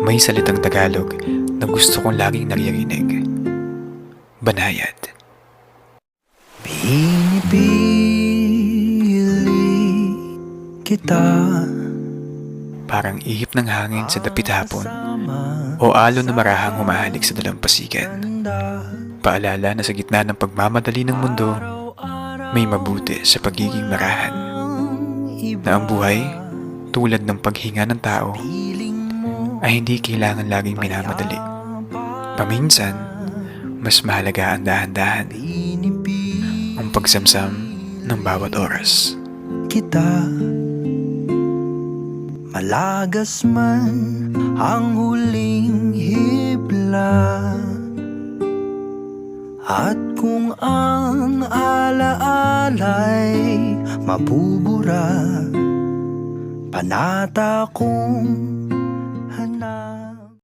May salitang Tagalog na gusto kong laging naririnig. Banayad. Pinipili kita, Parang ihip ng hangin sa dapit hapon o alon na marahang humahalik sa dalampasigan. Paalala na sa gitna ng pagmamadali ng mundo, may mabuti sa pagiging marahan. Na ang buhay, tulad ng paghinga ng tao, ay hindi kailangan laging minamadali. Paminsan, mas mahalaga ang dahan-dahan, ang pagsamsam ng bawat oras. kita. Malagas man ang huling hibla, at kung ang alaala'y mabubura, panata kong